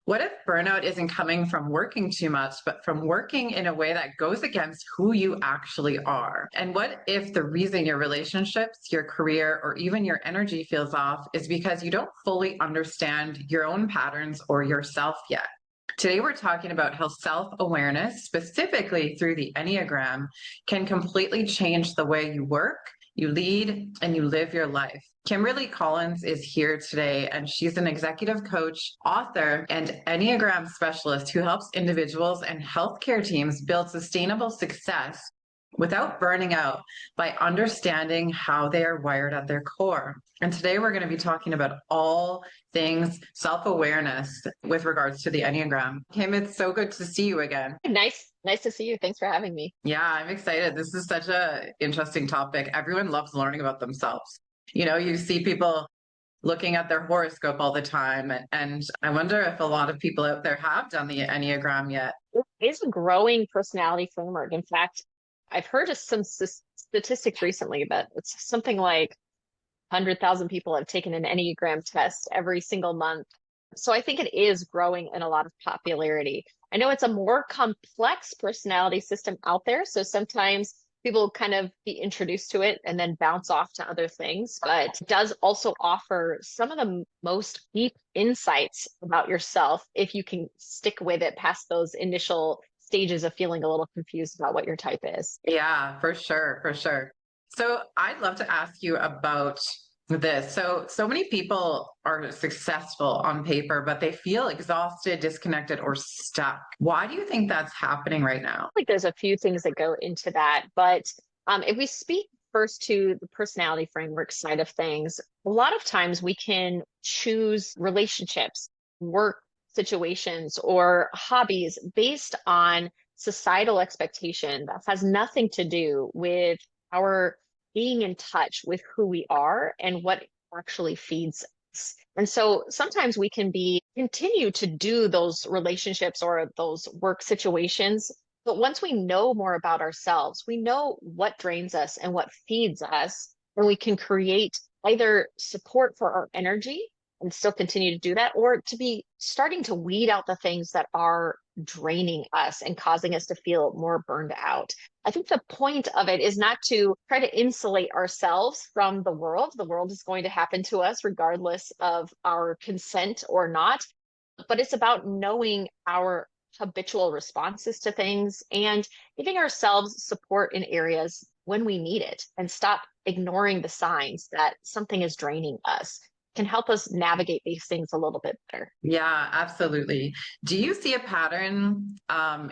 What if burnout isn't coming from working too much, but from working in a way that goes against who you actually are? And what if the reason your relationships, your career, or even your energy feels off is because you don't fully understand your own patterns or yourself yet? Today, we're talking about how self awareness, specifically through the Enneagram, can completely change the way you work, you lead, and you live your life. Kimberly Collins is here today, and she's an executive coach, author, and Enneagram specialist who helps individuals and healthcare teams build sustainable success without burning out by understanding how they are wired at their core. And today we're going to be talking about all things self awareness with regards to the Enneagram. Kim, it's so good to see you again. Nice to see you. Thanks for having me. Yeah, I'm excited. This is such a interesting topic. Everyone loves learning about themselves. You see people looking at their horoscope all the time. And I wonder if a lot of people out there have done the Enneagram yet. It is a growing personality framework. In fact, I've heard of some statistics recently that it's something like 100,000 people have taken an Enneagram test every single month. So I think it is growing in a lot of popularity. I know it's a more complex personality system out there. So sometimes people kind of be introduced to it and then bounce off to other things, but it does also offer some of the most deep insights about yourself if you can stick with it past those initial stages of feeling a little confused about what your type is. Yeah, for sure, for sure. So I'd love to ask you about this. So many people are successful on paper, but they feel exhausted, disconnected, or stuck. Why do you think that's happening right now? Like there's a few things that go into that, but if we speak first to the personality framework side of things, a lot of times we can choose relationships, work situations, or hobbies based on societal expectation that has nothing to do with our being in touch with who we are and what actually feeds us. And so sometimes we can be continue to do those relationships or those work situations. But once we know more about ourselves, we know what drains us and what feeds us, and we can create either support for our energy and still continue to do that, or to be starting to weed out the things that are draining us and causing us to feel more burned out. I think the point of it is not to try to insulate ourselves from the world. The world is going to happen to us regardless of our consent or not, but it's about knowing our habitual responses to things and giving ourselves support in areas when we need it and stop ignoring the signs that something is draining us can help us navigate these things a little bit better. Yeah, absolutely. Do you see a pattern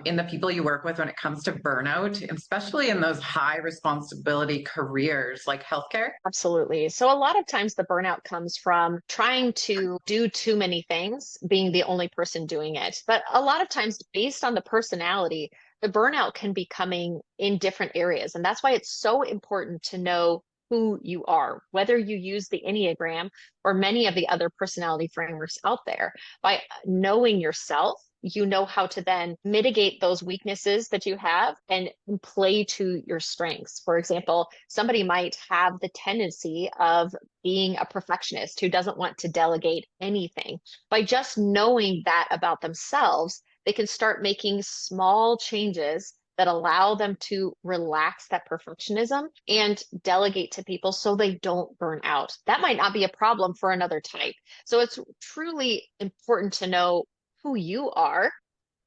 in the people you work with when it comes to burnout, especially in those high responsibility careers like healthcare? Absolutely. So a lot of times the burnout comes from trying to do too many things, being the only person doing it. But a lot of times based on the personality, the burnout can be coming in different areas. And that's why it's so important to know who you are, whether you use the Enneagram or many of the other personality frameworks out there. By knowing yourself, you know how to then mitigate those weaknesses that you have and play to your strengths. For example, somebody might have the tendency of being a perfectionist who doesn't want to delegate anything. By just knowing that about themselves, they can start making small changes that allow them to relax that perfectionism and delegate to people so they don't burn out. That might not be a problem for another type. So it's truly important to know who you are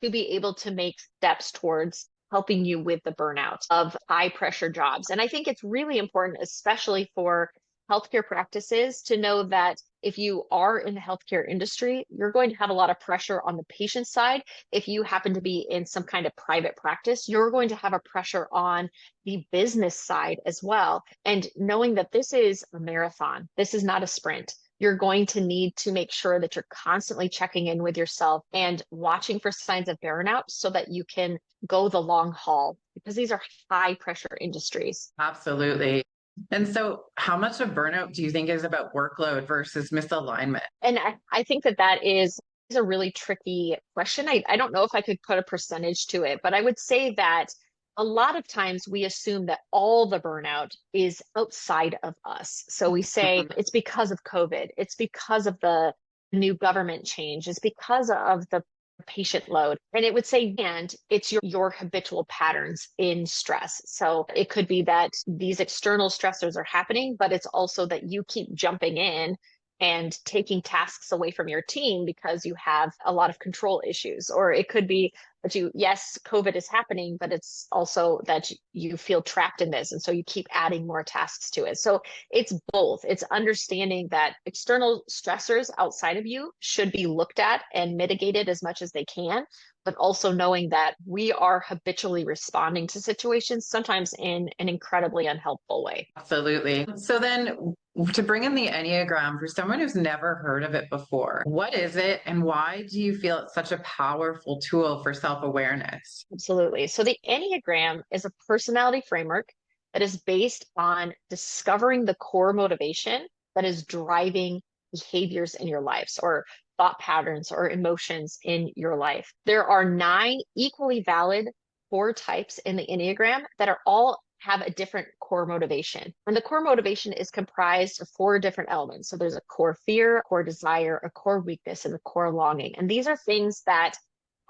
to be able to make steps towards helping you with the burnout of high pressure jobs. And I think it's really important, especially for healthcare practices, to know that if you are in the healthcare industry, you're going to have a lot of pressure on the patient side. If you happen to be in some kind of private practice, you're going to have a pressure on the business side as well. And knowing that this is a marathon, this is not a sprint. You're going to need to make sure that you're constantly checking in with yourself and watching for signs of burnout so that you can go the long haul because these are high pressure industries. Absolutely. And so, how much of burnout do you think is about workload versus misalignment? And I think that that is a really tricky question. I don't know if I could put a percentage to it, but I would say that a lot of times we assume that all the burnout is outside of us. So we say Mhm. it's because of COVID, it's because of the new government change is because of the patient load. And it would say, and it's your habitual patterns in stress. So it could be that these external stressors are happening, but it's also that you keep jumping in and taking tasks away from your team because you have a lot of control issues. Or it could be that yes, COVID is happening, but it's also that you feel trapped in this. And so you keep adding more tasks to it. So it's both. It's understanding that external stressors outside of you should be looked at and mitigated as much as they can, but also knowing that we are habitually responding to situations, sometimes in an incredibly unhelpful way. Absolutely. So then, to bring in the Enneagram for someone who's never heard of it before, what is it and why do you feel it's such a powerful tool for self-awareness? Absolutely. So the Enneagram is a personality framework that is based on discovering the core motivation that is driving behaviors in your lives or thought patterns or emotions in your life. There are 9 equally valid core types in the Enneagram that are all have a different core motivation. And the core motivation is comprised of 4 different elements. So there's a core fear, a core desire, a core weakness, and a core longing. And these are things that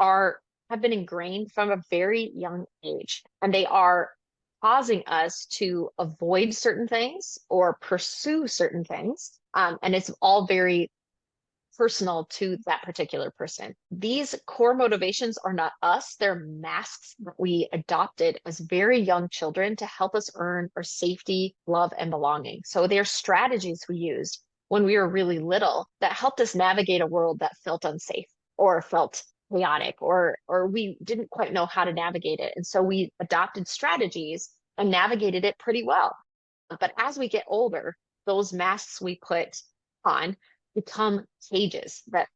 have been ingrained from a very young age, and they are causing us to avoid certain things or pursue certain things. And it's all very personal to that particular person. These core motivations are not us, they're masks that we adopted as very young children to help us earn our safety, love, and belonging. So they're strategies we used when we were really little that helped us navigate a world that felt unsafe or felt chaotic or we didn't quite know how to navigate it. And so we adopted strategies and navigated it pretty well. But as we get older, those masks we put on become cages that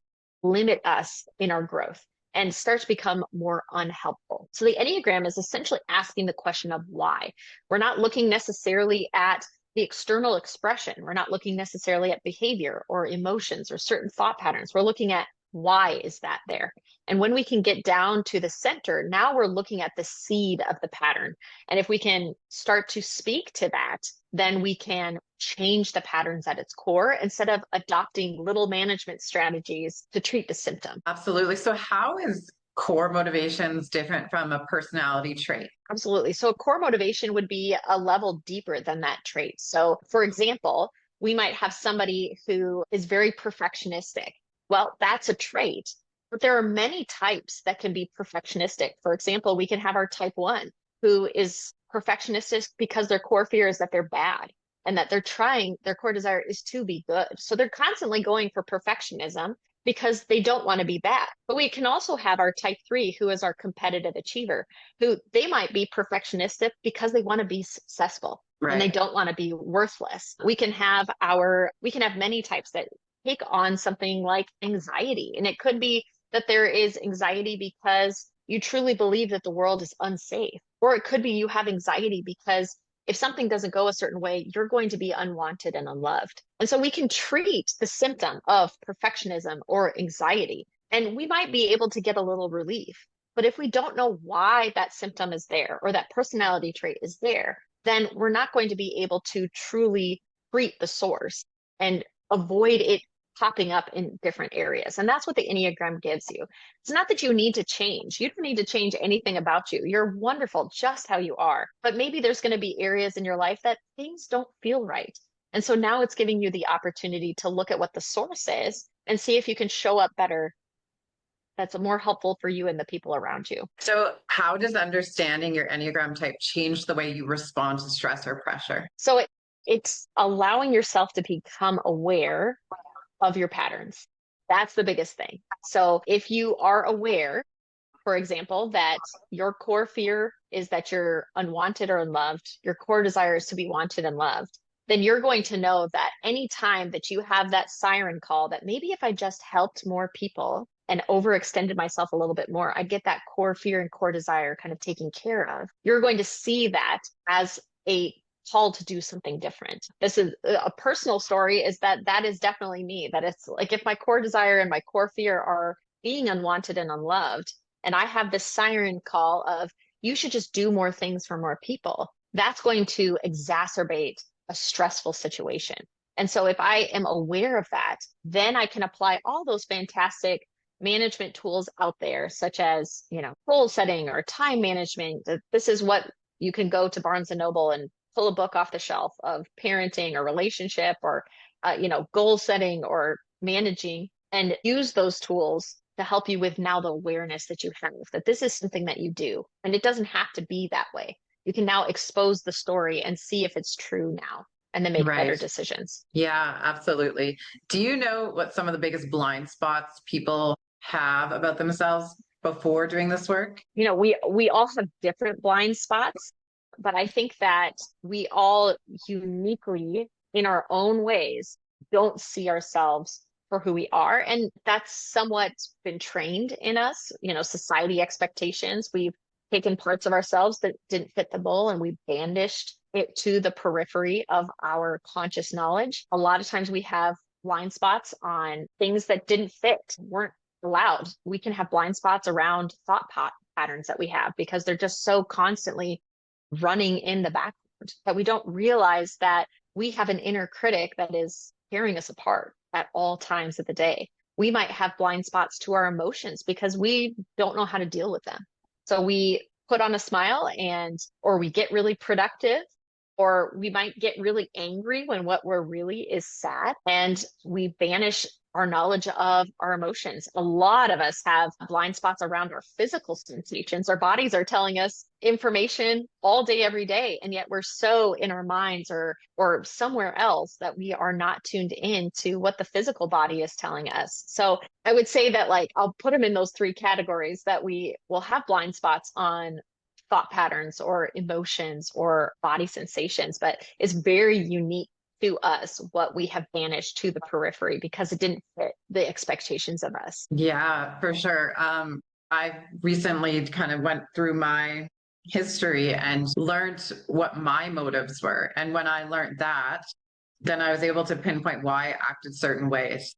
limit us in our growth and start to become more unhelpful. So the Enneagram is essentially asking the question of why. We're not looking necessarily at the external expression. We're not looking necessarily at behavior or emotions or certain thought patterns. We're looking at why is that there? And when we can get down to the center, now we're looking at the seed of the pattern. And if we can start to speak to that, then we can change the patterns at its core instead of adopting little management strategies to treat the symptom. Absolutely. So how is core motivations different from a personality trait? Absolutely. So a core motivation would be a level deeper than that trait. So for example, we might have somebody who is very perfectionistic. Well, that's a trait, but there are many types that can be perfectionistic. For example, we can have our type 1 who is perfectionistic because their core fear is that they're bad and that their core desire is to be good. So they're constantly going for perfectionism because they don't want to be bad. But we can also have our type 3 who is our competitive achiever, who they might be perfectionistic because they want to be successful. Right. And they don't want to be worthless. We can have many types that take on something like anxiety. And it could be that there is anxiety because you truly believe that the world is unsafe. Or it could be you have anxiety because if something doesn't go a certain way, you're going to be unwanted and unloved. And so we can treat the symptom of perfectionism or anxiety, and we might be able to get a little relief. But if we don't know why that symptom is there or that personality trait is there, then we're not going to be able to truly treat the source and avoid it popping up in different areas. And that's what the Enneagram gives you. It's not that you need to change. You don't need to change anything about you. You're wonderful just how you are. But maybe there's going to be areas in your life that things don't feel right. And so now it's giving you the opportunity to look at what the source is and see if you can show up better. That's more helpful for you and the people around you. So how does understanding your Enneagram type change the way you respond to stress or pressure? So it's allowing yourself to become aware of your patterns. That's the biggest thing. So if you are aware, for example, that your core fear is that you're unwanted or unloved, your core desire is to be wanted and loved, then you're going to know that anytime that you have that siren call that maybe if I just helped more people and overextended myself a little bit more, I'd get that core fear and core desire kind of taken care of. You're going to see that as a called to do something different. This is a personal story, is that is definitely me. That it's like if my core desire and my core fear are being unwanted and unloved, and I have this siren call of you should just do more things for more people, that's going to exacerbate a stressful situation. And so if I am aware of that, then I can apply all those fantastic management tools out there, such as, goal setting or time management. This is what you can go to Barnes and Noble and pull a book off the shelf of parenting or relationship or, goal setting or managing, and use those tools to help you with now the awareness that you have that this is something that you do. And it doesn't have to be that way. You can now expose the story and see if it's true now, and then make better Right. decisions. Yeah, absolutely. Do you know what some of the biggest blind spots people have about themselves before doing this work? We all have different blind spots, but I think that we all uniquely, in our own ways, don't see ourselves for who we are. And that's somewhat been trained in us, society expectations. We've taken parts of ourselves that didn't fit the mold and we banished it to the periphery of our conscious knowledge. A lot of times we have blind spots on things that didn't fit, weren't allowed. We can have blind spots around patterns that we have because they're just so constantly running in the background that we don't realize that we have an inner critic that is tearing us apart at all times of the day. We might have blind spots to our emotions because we don't know how to deal with them. So we put on a smile or we get really productive, or we might get really angry when what we're really is sad, and we banish our knowledge of our emotions. A lot of us have blind spots around our physical sensations. Our bodies are telling us information all day, every day, and yet we're so in our minds or somewhere else that we are not tuned in to what the physical body is telling us. So I would say that, like, I'll put them in those three categories, that we will have blind spots on thought patterns or emotions or body sensations, but it's very unique to us what we have banished to the periphery because it didn't fit the expectations of us. Yeah, for sure. I recently kind of went through my history and learned what my motives were. And when I learned that, then I was able to pinpoint why I acted certain ways.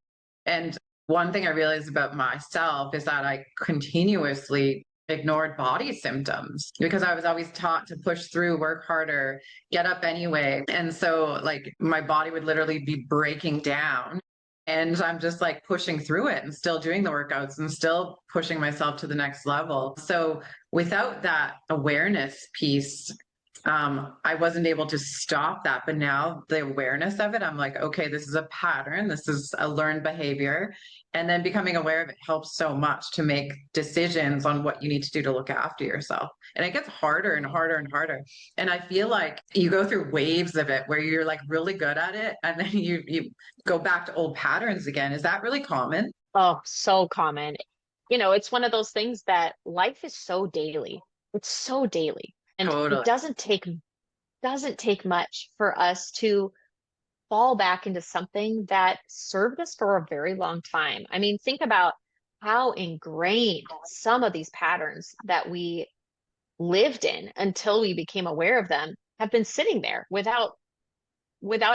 And one thing I realized about myself is that I continuously ignored body symptoms because I was always taught to push through, work harder, get up anyway. And so, like, my body would literally be breaking down. And I'm just like pushing through it and still doing the workouts and still pushing myself to the next level. So, without that awareness piece, I wasn't able to stop that. But now the awareness of it, I'm like, okay, this is a pattern. This is a learned behavior. And then becoming aware of it helps so much to make decisions on what you need to do to look after yourself. And it gets harder and harder and harder. And I feel like you go through waves of it where you're like really good at it. And then you go back to old patterns again. Is that really common? Oh, so common. It's one of those things that life is so daily. It's so daily. And it Totally. doesn't take much for us to fall back into something that served us for a very long time. I mean, think about how ingrained some of these patterns that we lived in until we became aware of them have been sitting there without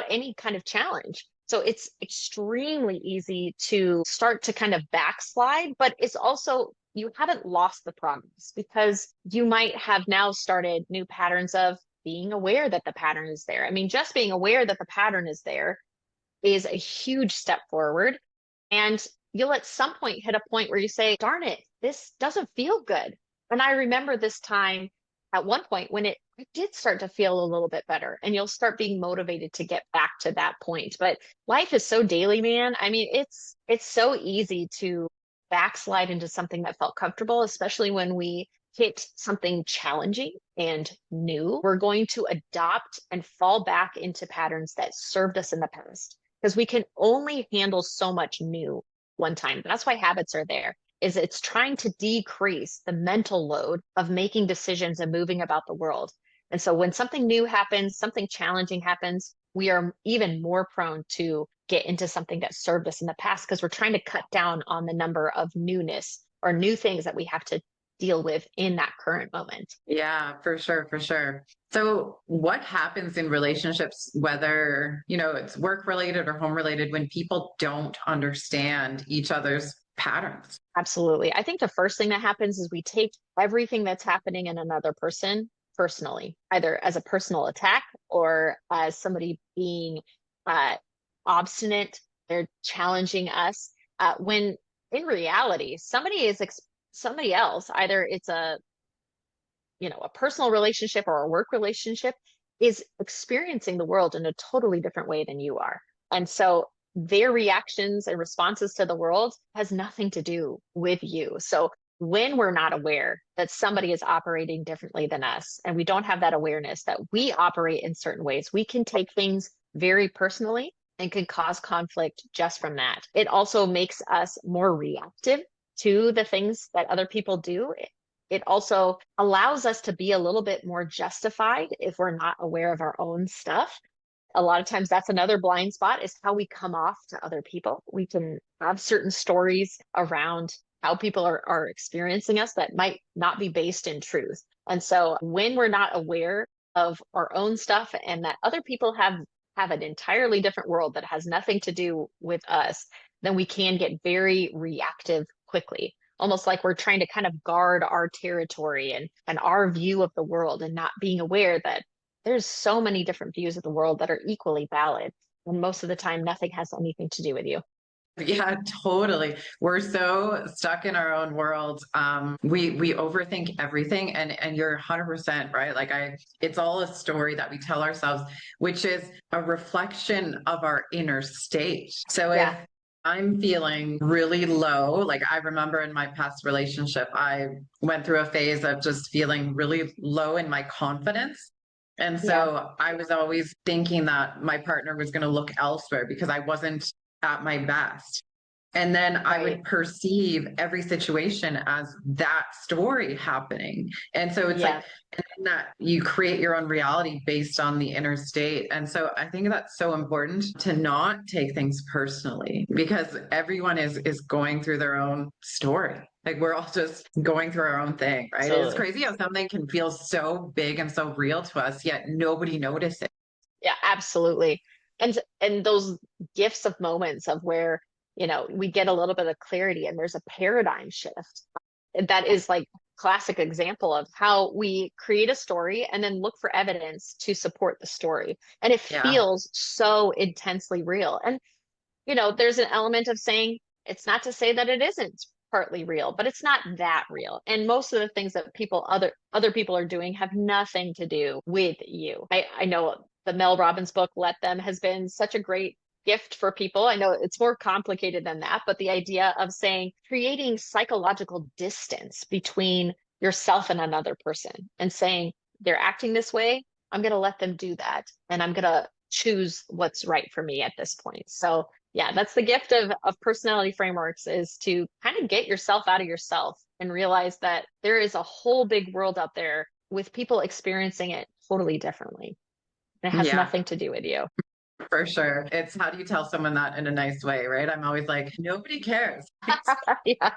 any kind of challenge. So it's extremely easy to start to kind of backslide, but it's also, you haven't lost the progress because you might have now started new patterns of being aware that the pattern is there. I mean, just being aware that the pattern is there is a huge step forward. And you'll at some point hit a point where you say, darn it, this doesn't feel good. And I remember this time at one point when it did start to feel a little bit better, and you'll start being motivated to get back to that point. But life is so daily, man. I mean, it's so easy to backslide into something that felt comfortable, especially when we hit something challenging and new. We're going to adopt and fall back into patterns that served us in the past because we can only handle so much new one time. That's why habits are there. Is it's trying to decrease the mental load of making decisions and moving about the world. And so when something new happens, something challenging happens, we are even more prone to get into something that served us in the past because we're trying to cut down on the number of newness or new things that we have to deal with in that current moment. Yeah, for sure, for sure. So what happens in relationships, whether, it's work related or home related, when people don't understand each other's patterns? Absolutely. I think the first thing that happens is we take everything that's happening in another person personally, either as a personal attack or as somebody being uh, obstinate, they're challenging us. When in reality, somebody else, either it's a personal relationship or a work relationship, is experiencing the world in a totally different way than you are. And so their reactions and responses to the world has nothing to do with you. So when we're not aware that somebody is operating differently than us, and we don't have that awareness that we operate in certain ways, we can take things very personally and can cause conflict just from that. It also makes us more reactive to the things that other people do. It also allows us to be a little bit more justified if we're not aware of our own stuff. A lot of times that's another blind spot, is how we come off to other people. We can have certain stories around how people are experiencing us that might not be based in truth. And so when we're not aware of our own stuff and that other people have an entirely different world that has nothing to do with us, then we can get very reactive quickly, almost like we're trying to kind of guard our territory and our view of the world, and not being aware that there's so many different views of the world that are equally valid. And most of the time, nothing has anything to do with you. Yeah, totally. We're so stuck in our own world. We overthink everything, and you're 100% right. Like it's all a story that we tell ourselves, which is a reflection of our inner state. So if Yeah. I'm feeling really low, like I remember in my past relationship, I went through a phase of just feeling really low in my confidence. And Yeah. so I was always thinking that my partner was going to look elsewhere because I wasn't at my best. And then I Right. would perceive every situation as that story happening. And so it's like, Yeah. and then that you create your own reality based on the inner state. And so I think that's so important to not take things personally, because everyone is going through their own story. Like we're all just going through our own thing, right? It's Absolutely. crazy how something can feel so big and so real to us, yet nobody notices. Yeah, absolutely. And those gifts of moments of where, we get a little bit of clarity and there's a paradigm shift. That is like classic example of how we create a story and then look for evidence to support the story. And it Yeah. feels so intensely real. And there's an element of saying it's not to say that it isn't partly real, but it's not that real. And most of the things that other people are doing have nothing to do with you. I know the Mel Robbins book, Let Them, has been such a great gift for people. I know it's more complicated than that, but the idea of saying creating psychological distance between yourself and another person and saying they're acting this way, I'm going to let them do that. And I'm going to choose what's right for me at this point. So yeah, that's the gift of personality frameworks, is to kind of get yourself out of yourself and realize that there is a whole big world out there with people experiencing it totally differently. And it has Yeah. nothing to do with you. For sure. It's how do you tell someone that in a nice way, right? I'm always like, nobody cares. Yeah,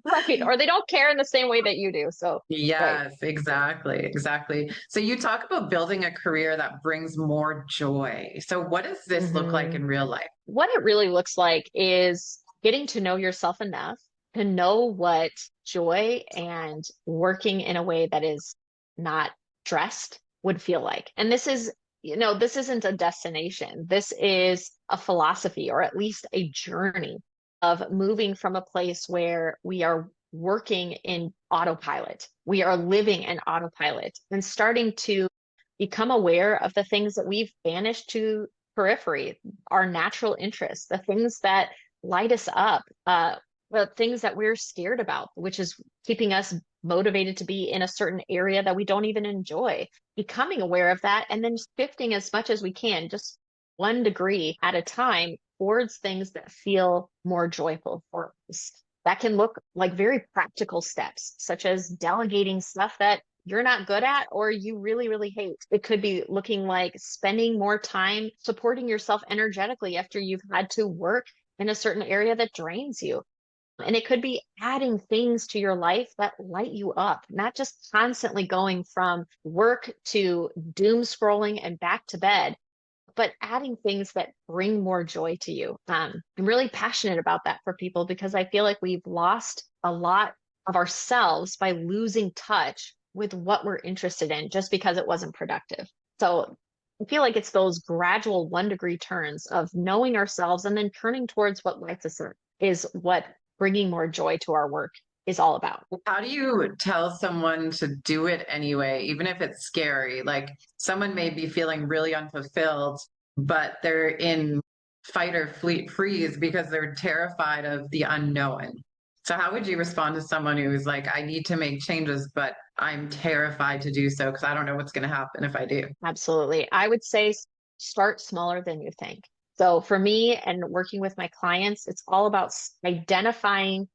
right. Or they don't care in the same way that you do. So, right. Yes, exactly. Exactly. So you talk about building a career that brings more joy. So what does this look like Hmm. in real life? What it really looks like is getting to know yourself enough to know what joy and working in a way that is not stressed would feel like. And this isn't a destination. This is a philosophy, or at least a journey of moving from a place where we are working in autopilot. We are living in autopilot and starting to become aware of the things that we've banished to periphery, our natural interests, the things that light us up, the things that we're scared about, which is keeping us motivated to be in a certain area that we don't even enjoy. Becoming aware of that and then shifting as much as we can, just 1 degree at a time, towards things that feel more joyful for us. That can look like very practical steps, such as delegating stuff that you're not good at or you really, really hate. It could be looking like spending more time supporting yourself energetically after you've had to work in a certain area that drains you. And it could be adding things to your life that light you up, not just constantly going from work to doom scrolling and back to bed, but adding things that bring more joy to you. I'm really passionate about that for people because I feel like we've lost a lot of ourselves by losing touch with what we're interested in just because it wasn't productive. So I feel like it's those gradual 1 degree turns of knowing ourselves and then turning towards what lights us up is what bringing more joy to our work is all about. How do you tell someone to do it anyway, even if it's scary? Like someone may be feeling really unfulfilled, but they're in fight or fleet freeze because they're terrified of the unknown. So how would you respond to someone who's like, I need to make changes, but I'm terrified to do so because I don't know what's going to happen if I do? Absolutely. I would say start smaller than you think. So for me and working with my clients, it's all about identifying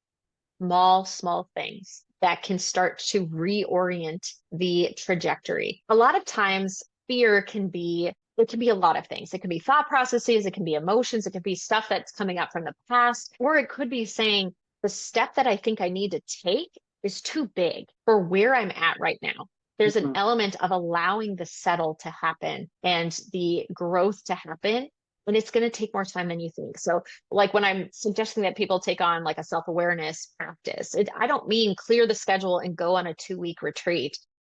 small things that can start to reorient the trajectory. A lot of times, fear can be, it can be a lot of things. It can be thought processes, it can be emotions, it can be stuff that's coming up from the past, or it could be saying the step that I think I need to take is too big for where I'm at right now. There's an Mhm. element of allowing the settle to happen and the growth to happen. And it's going to take more time than you think. So, like when I'm suggesting that people take on like a self-awareness practice, I don't mean clear the schedule and go on a 2 week retreat.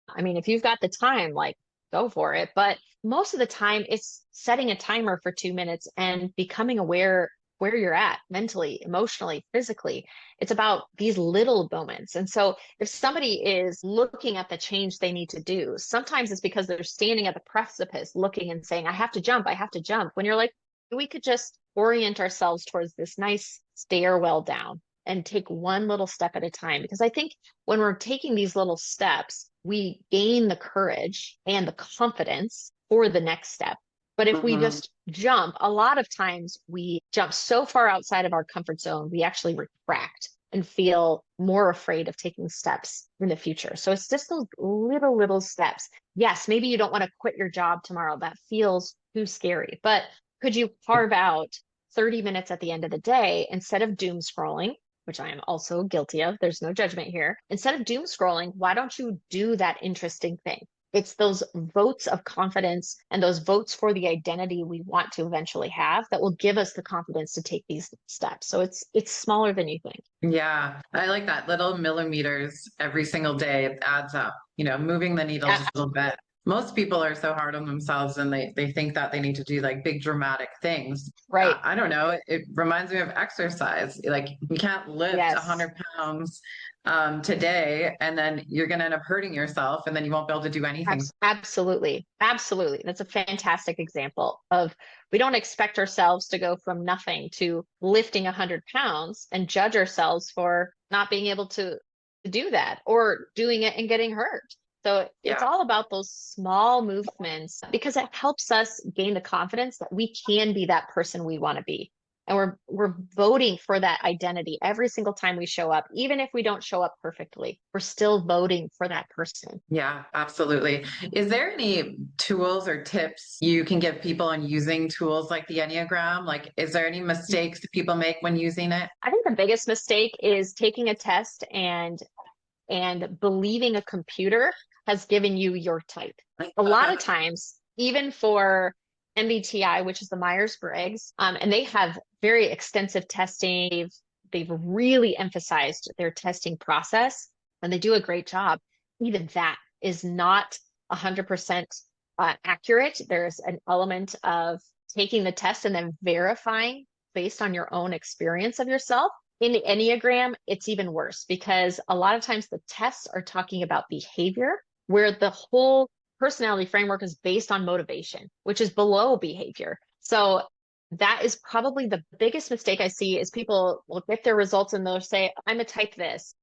I mean, if you've got the time, like go for it. But most of the time, it's setting a timer for 2 minutes and becoming aware where you're at mentally, emotionally, physically. It's about these little moments. And so if somebody is looking at the change they need to do, sometimes it's because they're standing at the precipice looking and saying, I have to jump, I have to jump. When you're like, we could just orient ourselves towards this nice stairwell down and take one little step at a time. Because I think when we're taking these little steps, we gain the courage and the confidence for the next step. But if we Mhm. just jump, a lot of times we jump so far outside of our comfort zone, we actually retract and feel more afraid of taking steps in the future. So it's just those little steps. Yes, maybe you don't want to quit your job tomorrow. That feels too scary. But could you carve out 30 minutes at the end of the day instead of doom scrolling, which I am also guilty of? There's no judgment here. Instead of doom scrolling, why don't you do that interesting thing? It's those votes of confidence and those votes for the identity we want to eventually have that will give us the confidence to take these steps. So it's smaller than you think. Yeah, I like that. Little millimeters every single day. It adds up, moving the needle Yeah, just a little bit. Most people are so hard on themselves and they think that they need to do like big dramatic things. right. I don't know. It reminds me of exercise. Like you can't lift Yes. 100 pounds today and then you're going to end up hurting yourself and then you won't be able to do anything. Absolutely. Absolutely. That's a fantastic example of we don't expect ourselves to go from nothing to lifting 100 pounds and judge ourselves for not being able to do that or doing it and getting hurt. So it's Yeah. all about those small movements because it helps us gain the confidence that we can be that person we want to be. And we're voting for that identity every single time we show up, even if we don't show up perfectly. We're still voting for that person. Yeah, absolutely. Is there any tools or tips you can give people on using tools like the Enneagram? Like, is there any mistakes that people make when using it? I think the biggest mistake is taking a test and believing a computer has given you your type. A lot of times, even for MBTI, which is the Myers-Briggs, and they have very extensive testing. They've really emphasized their testing process, and they do a great job. Even that is not 100% accurate. There's an element of taking the test and then verifying based on your own experience of yourself. In the Enneagram, it's even worse because a lot of times the tests are talking about behavior, where the whole personality framework is based on motivation, which is below behavior. So that is probably the biggest mistake I see is people will get their results and they'll say, I'm a type this,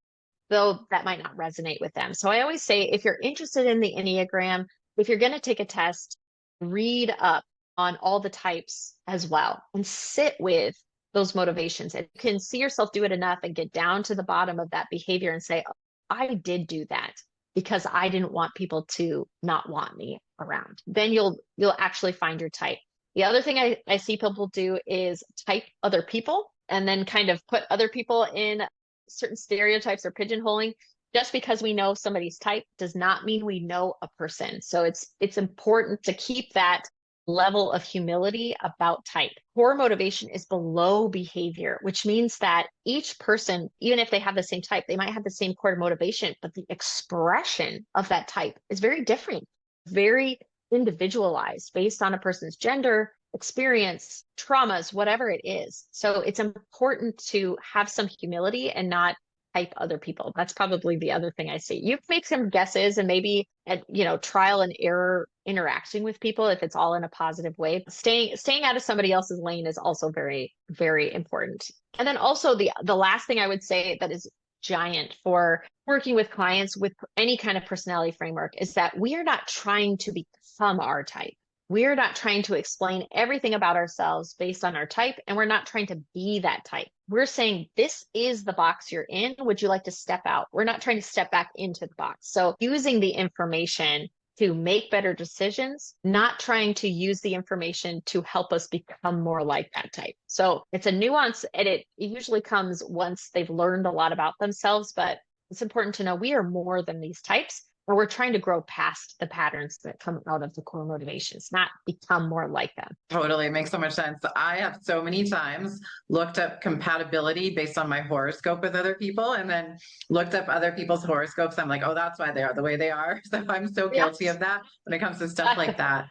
though that might not resonate with them. So I always say, if you're interested in the Enneagram, if you're going to take a test, read up on all the types as well and sit with those motivations. And you can see yourself do it enough and get down to the bottom of that behavior and say, oh, I did do that because I didn't want people to not want me around. Then you'll actually find your type. The other thing I see people do is type other people and then kind of put other people in certain stereotypes or pigeonholing. Just because we know somebody's type does not mean we know a person. So it's important to keep that level of humility about type. Core motivation is below behavior, which means that each person, even if they have the same type, they might have the same core motivation, but the expression of that type is very different, very individualized based on a person's gender, experience, traumas, whatever it is. So it's important to have some humility and not hype other people. That's probably the other thing I see. You can make some guesses and maybe at, trial and error interacting with people if it's all in a positive way. Staying out of somebody else's lane is also very, very important. And then also the last thing I would say that is giant for working with clients with any kind of personality framework is that we are not trying to become our type. We're not trying to explain everything about ourselves based on our type, and we're not trying to be that type. We're saying, this is the box you're in. Would you like to step out? We're not trying to step back into the box. So using the information to make better decisions, not trying to use the information to help us become more like that type. So it's a nuance, and it usually comes once they've learned a lot about themselves, but it's important to know we are more than these types. Or we're trying to grow past the patterns that come out of the core motivations, not become more like them. Totally. It makes so much sense. I have so many times looked up compatibility based on my horoscope with other people and then looked up other people's horoscopes. I'm like, oh, that's why they are the way they are. So I'm so guilty of that when it comes to stuff like that.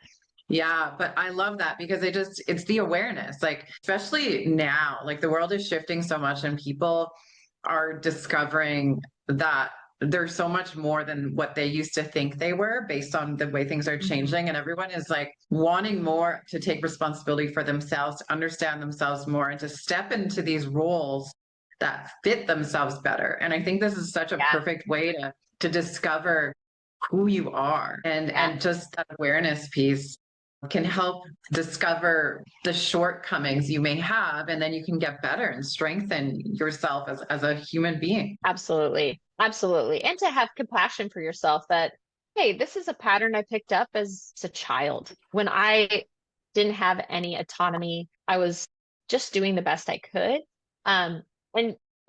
Yeah, but I love that because it's the awareness, like, especially now, like the world is shifting so much and people are discovering that there's so much more than what they used to think they were based on the way things are changing. And everyone is like wanting more to take responsibility for themselves, to understand themselves more, and to step into these roles that fit themselves better. And I think this is such a perfect way to discover who you are. And just that awareness piece can help discover the shortcomings you may have, and then you can get better and strengthen yourself as a human being. Absolutely. Absolutely. And to have compassion for yourself that, hey, this is a pattern I picked up as a child. When I didn't have any autonomy, I was just doing the best I could. And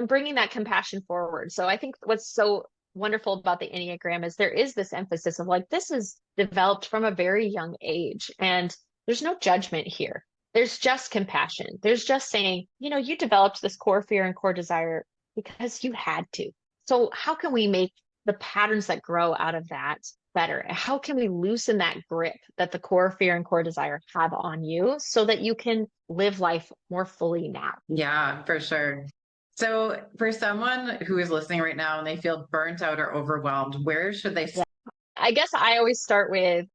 bringing that compassion forward. So I think what's so wonderful about the Enneagram is there is this emphasis of like, this is developed from a very young age, and there's no judgment here. There's just compassion. There's just saying, you developed this core fear and core desire because you had to. So how can we make the patterns that grow out of that better? How can we loosen that grip that the core fear and core desire have on you so that you can live life more fully now? Yeah, for sure. So for someone who is listening right now and they feel burnt out or overwhelmed, where should they start? I guess I always start with,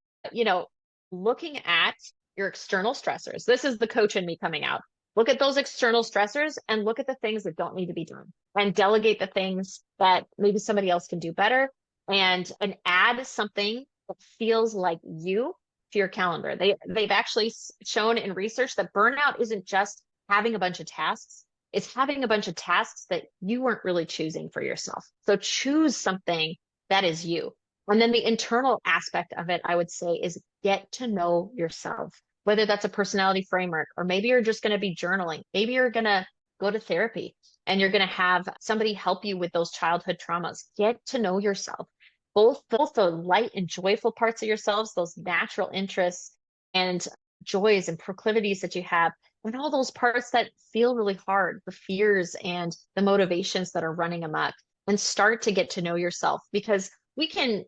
looking at your external stressors. This is the coach in me coming out. Look at those external stressors and look at the things that don't need to be done, and delegate the things that maybe somebody else can do better, and add something that feels like you to your calendar. They've actually shown in research that burnout isn't just having a bunch of tasks. It's having a bunch of tasks that you weren't really choosing for yourself. So choose something that is you. And then the internal aspect of it, I would say, is get to know yourself, whether that's a personality framework, or maybe you're just going to be journaling. Maybe you're going to go to therapy and you're going to have somebody help you with those childhood traumas. Get to know yourself, both the light and joyful parts of yourselves, those natural interests and joys and proclivities that you have, and all those parts that feel really hard, the fears and the motivations that are running amok, and start to get to know yourself, because we can,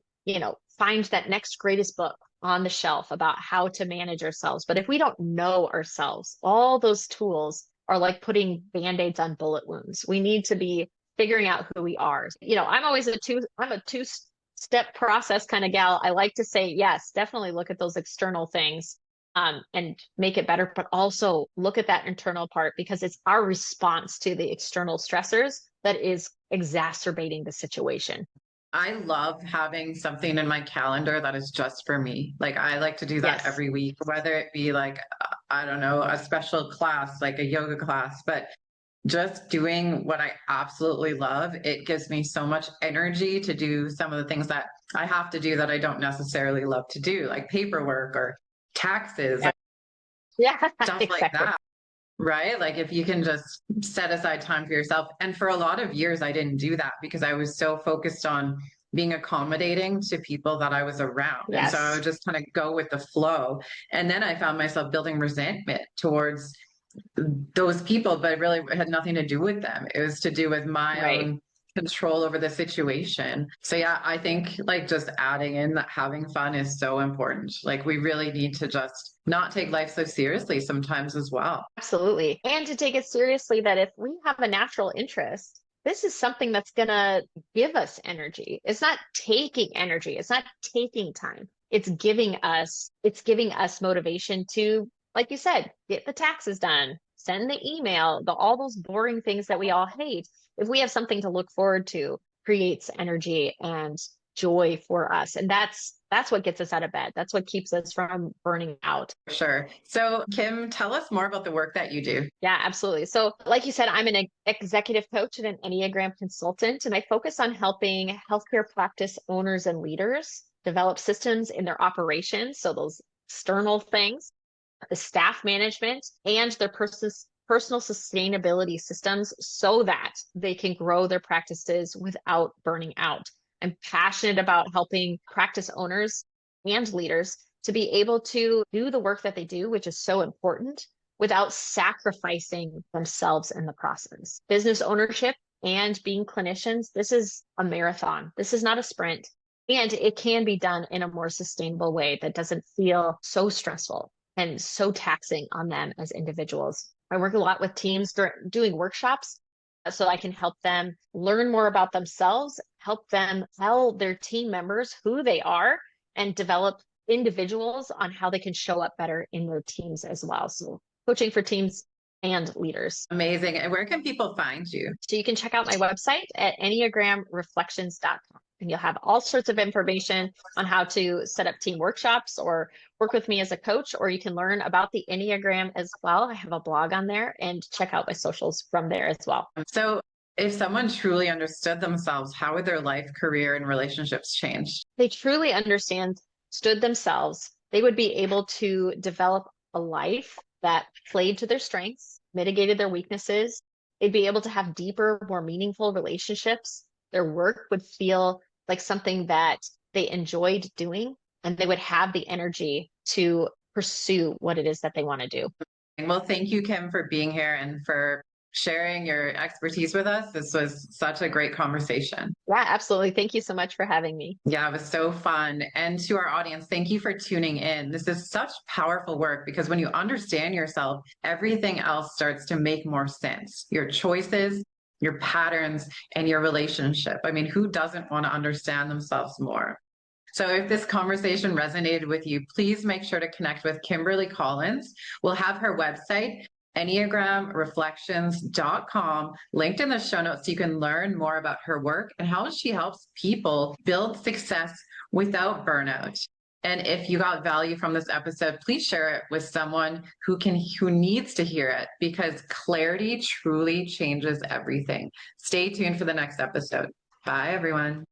find that next greatest book on the shelf about how to manage ourselves. But if we don't know ourselves, all those tools are like putting band-aids on bullet wounds. We need to be figuring out who we are. I'm always a two-step process kind of gal. I like to say, yes, definitely look at those external things and make it better, but also look at that internal part, because it's our response to the external stressors that is exacerbating the situation. I love having something in my calendar that is just for me. Like I like to do that every week, whether it be like, I don't know, a special class, like a yoga class, but just doing what I absolutely love. It gives me so much energy to do some of the things that I have to do that I don't necessarily love to do, like paperwork or taxes, stuff exactly. like that. Right? Like if you can just set aside time for yourself. And for a lot of years, I didn't do that because I was so focused on being accommodating to people that I was around. And so I would just kind of go with the flow. And then I found myself building resentment towards those people, but it really had nothing to do with them. It was to do with my own control over the situation. So yeah, I think like just adding in that having fun is so important. Like we really need to just not take life so seriously sometimes as well. Absolutely. And to take it seriously that if we have a natural interest, this is something that's going to give us energy. It's not taking energy. It's not taking time. It's giving us motivation to, like you said, get the taxes done, send the email, all those boring things that we all hate. If we have something to look forward to, creates energy and joy for us. And that's what gets us out of bed. That's what keeps us from burning out. Sure. So Kim, tell us more about the work that you do. Yeah, absolutely. So, like you said, I'm an executive coach and an Enneagram consultant, and I focus on helping healthcare practice owners and leaders develop systems in their operations. So, those external things, the staff management, and their personal sustainability systems so that they can grow their practices without burning out. I'm passionate about helping practice owners and leaders to be able to do the work that they do, which is so important, without sacrificing themselves in the process. Business ownership and being clinicians, this is a marathon. This is not a sprint. And it can be done in a more sustainable way that doesn't feel so stressful and so taxing on them as individuals. I work a lot with teams doing workshops so I can help them learn more about themselves, help them tell their team members who they are, and develop individuals on how they can show up better in their teams as well. So coaching for teams and leaders. Amazing. And where can people find you? So you can check out my website at enneagramreflections.com. And you'll have all sorts of information on how to set up team workshops or work with me as a coach, or you can learn about the Enneagram as well. I have a blog on there, and check out my socials from there as well. So if someone truly understood themselves, how would their life, career, and relationships change? They truly understood themselves, they would be able to develop a life that played to their strengths, mitigated their weaknesses. They'd be able to have deeper, more meaningful relationships. Their work would feel like something that they enjoyed doing, and they would have the energy to pursue what it is that they want to do. Well, thank you, Kim, for being here and for sharing your expertise with us. This was such a great conversation. Yeah, absolutely. Thank you so much for having me. Yeah, it was so fun. And to our audience, thank you for tuning in. This is such powerful work because when you understand yourself, everything else starts to make more sense. Your choices, your patterns, and your relationship. I mean, who doesn't want to understand themselves more? So if this conversation resonated with you, please make sure to connect with Kimberly Collins. We'll have her website, EnneagramReflections.com, linked in the show notes so you can learn more about her work and how she helps people build success without burnout. And if you got value from this episode, please share it with someone who needs to hear it, because clarity truly changes everything. Stay tuned for the next episode. Bye, everyone.